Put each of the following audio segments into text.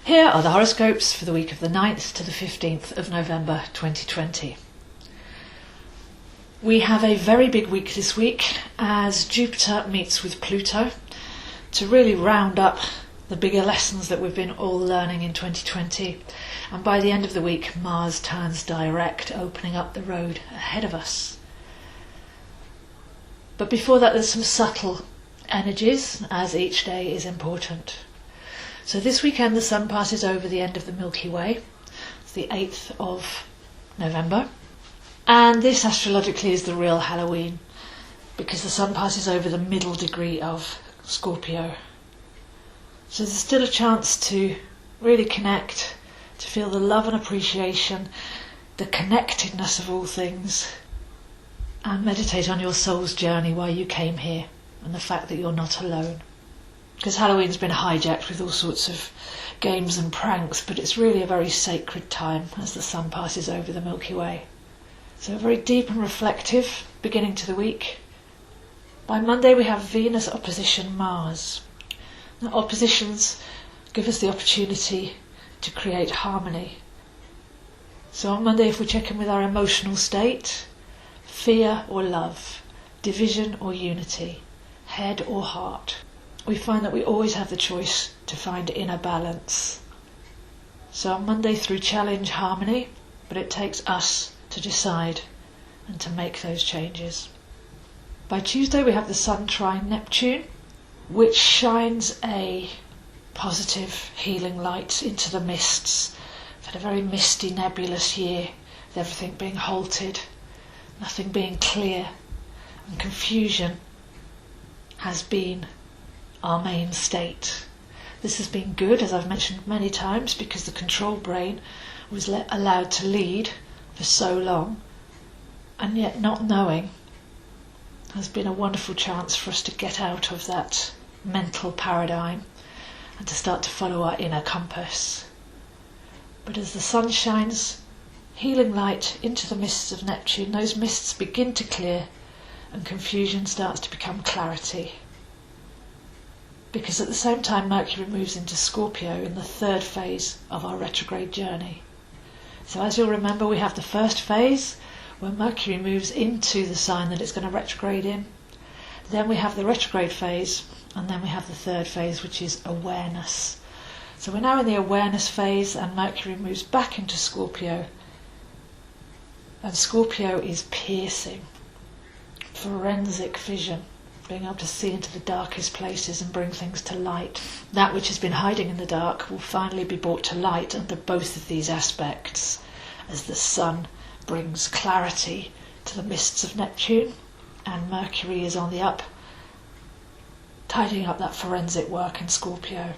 Here are the horoscopes for the week of the 9th to the 15th of November 2020. We have a very big week this week as Jupiter meets with Pluto to really round up the bigger lessons that we've been all learning in 2020. And by the end of the week, Mars turns direct, opening up the road ahead of us. But before that, there's some subtle energies, as each day is important. So this weekend the Sun passes over the end of the Milky Way. It's the 8th of November. And this astrologically is the real Halloween, because the Sun passes over the middle degree of Scorpio. So there's still a chance to really connect, to feel the love and appreciation, the connectedness of all things, and meditate on your soul's journey, why you came here, and the fact that you're not alone. Because Halloween's been hijacked with all sorts of games and pranks, but it's really a very sacred time as the Sun passes over the Milky Way. So a very deep and reflective beginning to the week. By Monday we have Venus opposition Mars. Now, oppositions give us the opportunity to create harmony. So on Monday, if we check in with our emotional state, fear or love, division or unity, head or heart, we find that we always have the choice to find inner balance. So on Monday, through challenge, harmony, but it takes us to decide and to make those changes. By Tuesday we have the Sun trine Neptune, which shines a positive healing light into the mists. We've had a very misty, nebulous year, with everything being halted, nothing being clear, and confusion has been our main state. This has been good, as I've mentioned many times, because the control brain was allowed to lead for so long, and yet not knowing has been a wonderful chance for us to get out of that mental paradigm and to start to follow our inner compass. But as the Sun shines healing light into the mists of Neptune, those mists begin to clear and confusion starts to become clarity. Because at the same time Mercury moves into Scorpio in the third phase of our retrograde journey. So as you'll remember, we have the first phase where Mercury moves into the sign that it's going to retrograde in. Then we have the retrograde phase, and then we have the third phase, which is awareness. So we're now in the awareness phase, and Mercury moves back into Scorpio. And Scorpio is piercing, forensic vision, being able to see into the darkest places and bring things to light. That which has been hiding in the dark will finally be brought to light under both of these aspects, as the Sun brings clarity to the mists of Neptune and Mercury is on the up, tidying up that forensic work in Scorpio.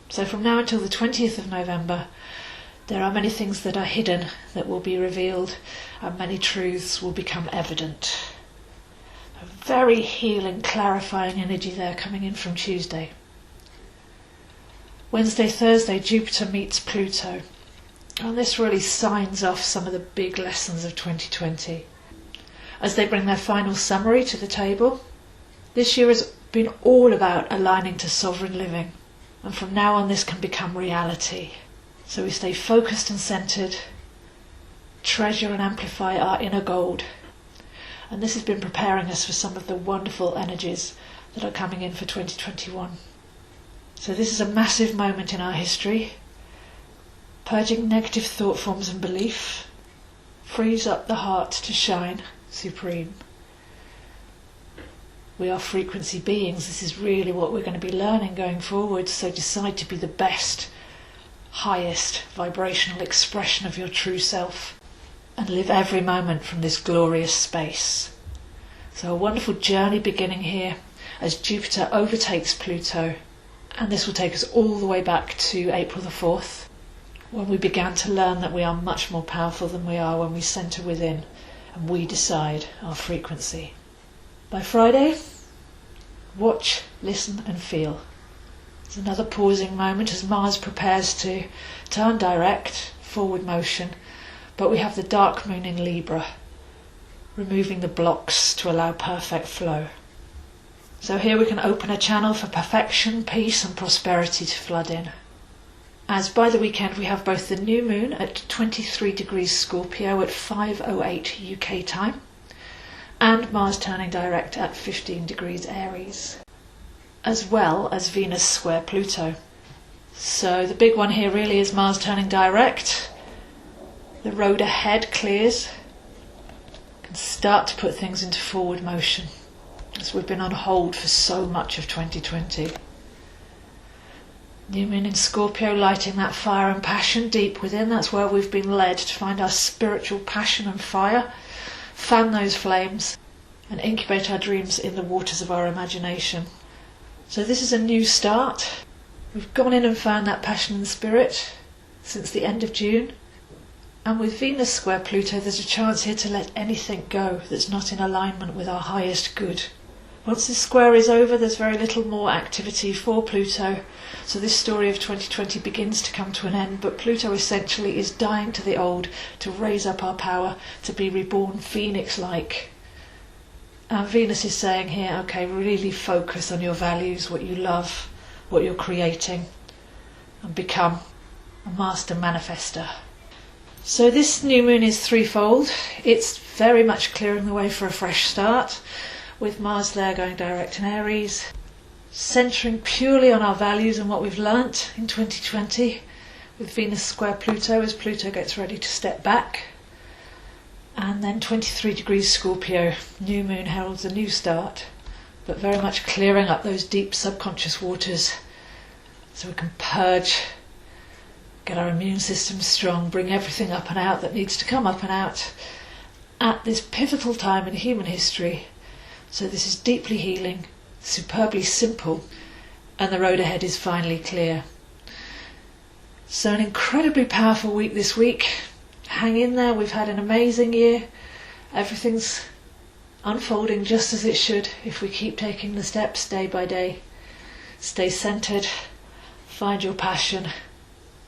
So from now until the 20th of November, there are many things that are hidden that will be revealed, and many truths will become evident. A very healing, clarifying energy there coming in from Tuesday. Wednesday, Thursday, Jupiter meets Pluto. And this really signs off some of the big lessons of 2020. As they bring their final summary to the table, this year has been all about aligning to sovereign living. And from now on this can become reality. So we stay focused and centred, treasure and amplify our inner gold. And this has been preparing us for some of the wonderful energies that are coming in for 2021. So this is a massive moment in our history. Purging negative thought forms and belief frees up the heart to shine supreme. We are frequency beings. This is really what we're going to be learning going forward. So decide to be the best, highest vibrational expression of your true self, and live every moment from this glorious space. So a wonderful journey beginning here as Jupiter overtakes Pluto, and this will take us all the way back to April the 4th, when we began to learn that we are much more powerful than we are when we centre within and we decide our frequency. By Friday, watch, listen and feel. It's another pausing moment as Mars prepares to turn direct, forward motion, but we have the dark moon in Libra, removing the blocks to allow perfect flow. So here we can open a channel for perfection, peace and prosperity to flood in. as by the weekend we have both the new moon at 23 degrees Scorpio at 5:08 UK time and Mars turning direct at 15 degrees Aries, as well as Venus square Pluto. So the big one here really is Mars turning direct. The road ahead clears. Can start to put things into forward motion, as we've been on hold for so much of 2020. New moon in Scorpio lighting that fire and passion deep within. That's where we've been led to find our spiritual passion and fire, fan those flames and incubate our dreams in the waters of our imagination. So this is a new start. We've gone in and found that passion and spirit since the end of June. And with Venus square Pluto, there's a chance here to let anything go that's not in alignment with our highest good. Once this square is over, there's very little more activity for Pluto. So this story of 2020 begins to come to an end, but Pluto essentially is dying to the old to raise up our power, to be reborn phoenix-like. And Venus is saying here, okay, really focus on your values, what you love, what you're creating, and become a master manifester. So this new moon is threefold. It's very much clearing the way for a fresh start, with Mars there going direct in Aries, centering purely on our values and what we've learnt in 2020, with Venus square Pluto as Pluto gets ready to step back. And then 23 degrees Scorpio, new moon heralds a new start, but very much clearing up those deep subconscious waters so we can purge, get our immune system strong, bring everything up and out that needs to come up and out at this pivotal time in human history. So this is deeply healing, superbly simple, and the road ahead is finally clear. So an incredibly powerful week this week. Hang in there, we've had an amazing year. Everything's unfolding just as it should if we keep taking the steps day by day. Stay centered, find your passion,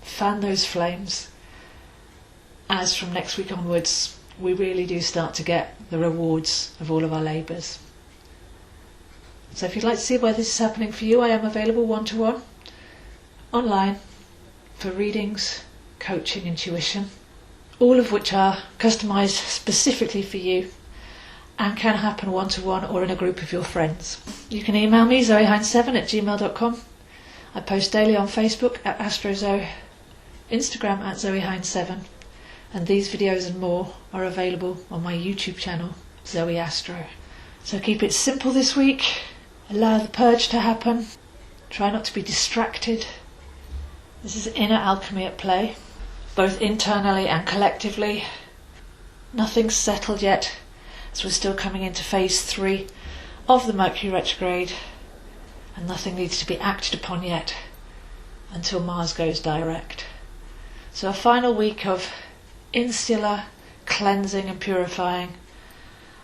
fan those flames. As from next week onwards, we really do start to get the rewards of all of our labours. So if you'd like to see where this is happening for you, I am available one-to-one, online, for readings, coaching and tuition, all of which are customised specifically for you and can happen one-to-one or in a group of your friends. You can email me, zoehines7@gmail.com. I post daily on Facebook at AstroZoe, Instagram at ZoeHines7, and these videos and more are available on my YouTube channel, Zoe Astro. So keep it simple this week. Allow the purge to happen. Try not to be distracted. This is inner alchemy at play, both internally and collectively. Nothing's settled yet, as we're still coming into phase 3 of the Mercury retrograde, and nothing needs to be acted upon yet until Mars goes direct. So a final week of insular cleansing and purifying,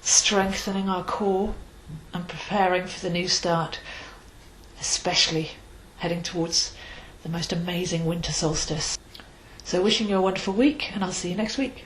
strengthening our core and preparing for the new start, especially heading towards the most amazing winter solstice. So wishing you a wonderful week, and I'll see you next week.